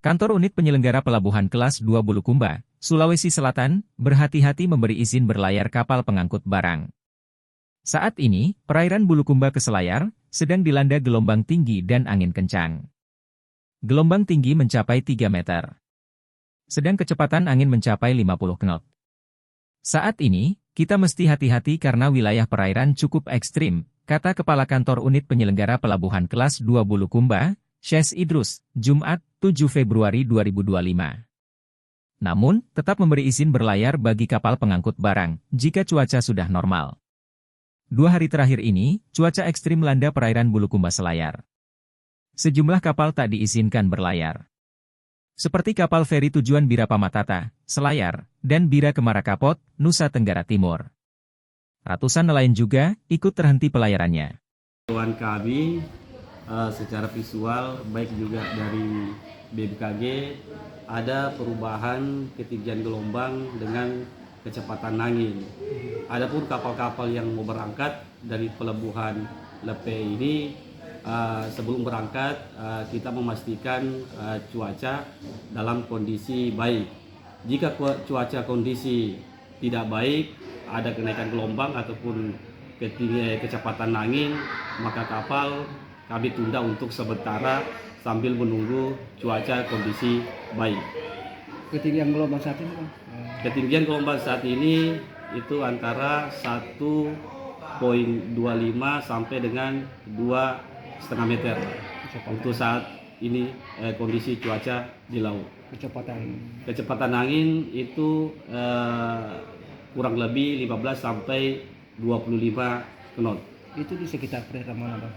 Kantor Unit Penyelenggara Pelabuhan Kelas 2 Bulukumba, Sulawesi Selatan, berhati-hati memberi izin berlayar kapal pengangkut barang. Saat ini, perairan Bulukumba ke Selayar sedang dilanda gelombang tinggi dan angin kencang. Gelombang tinggi mencapai 3 meter. Sedang kecepatan angin mencapai 50 knot. Saat ini, kita mesti hati-hati karena wilayah perairan cukup ekstrim, kata Kepala Kantor Unit Penyelenggara Pelabuhan Kelas 2 Bulukumba, Syes Idrus, Jumat, 7 Februari 2025. Namun, tetap memberi izin berlayar bagi kapal pengangkut barang, jika cuaca sudah normal. 2 hari terakhir ini, cuaca ekstrim melanda perairan Bulukumba Selayar. Sejumlah kapal tak diizinkan berlayar. Seperti kapal feri tujuan Bira Pamatata, Selayar, dan Bira Kemara Kapot, Nusa Tenggara Timur. Ratusan nelayan juga ikut terhenti pelayarannya. Kami secara visual, baik juga dari BMKG, ada perubahan ketinggian gelombang dengan kecepatan angin. Adapun kapal-kapal yang mau berangkat dari pelabuhan Lepe ini, sebelum berangkat kita memastikan cuaca dalam kondisi baik. Jika cuaca kondisi tidak baik, ada kenaikan gelombang ataupun kecepatan angin, maka kapal kami tunda untuk sementara sambil menunggu cuaca kondisi baik. Ketinggian gelombang saat ini, Bang? Ketinggian gelombang saat ini itu antara 1,25 sampai dengan 2,5 meter. Untuk saat ini kondisi cuaca di laut. Kecepatan angin itu kurang lebih 15 sampai 25 knot. Itu di sekitar perairan mana, Bang?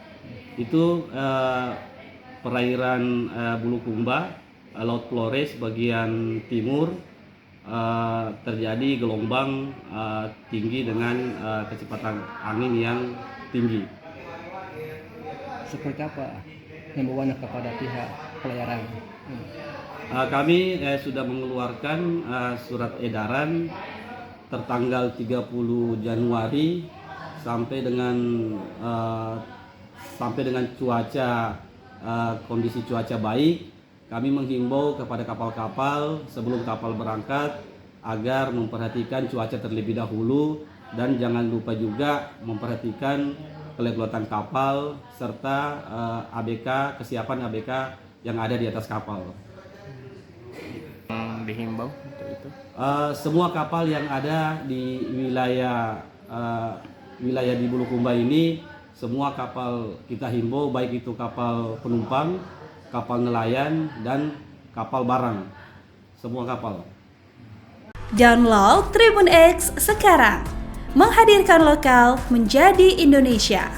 Itu perairan Bulukumba, Laut Flores bagian timur, terjadi gelombang tinggi dengan kecepatan angin yang tinggi. Seperti apa himbauannya kepada pihak pelayaran? Kami sudah mengeluarkan surat edaran tertanggal 30 Januari sampai dengan cuaca kondisi cuaca baik. Kami menghimbau kepada kapal-kapal sebelum kapal berangkat agar memperhatikan cuaca terlebih dahulu dan jangan lupa juga memperhatikan kelegotan kapal serta ABK, kesiapan ABK yang ada di atas kapal. Dihimbau untuk itu? Semua kapal yang ada di wilayah di Bulukumba ini, semua kapal kita himbau, baik itu kapal penumpang, kapal nelayan, dan kapal barang. Semua kapal. Download Tribun X sekarang, menghadirkan lokal menjadi Indonesia.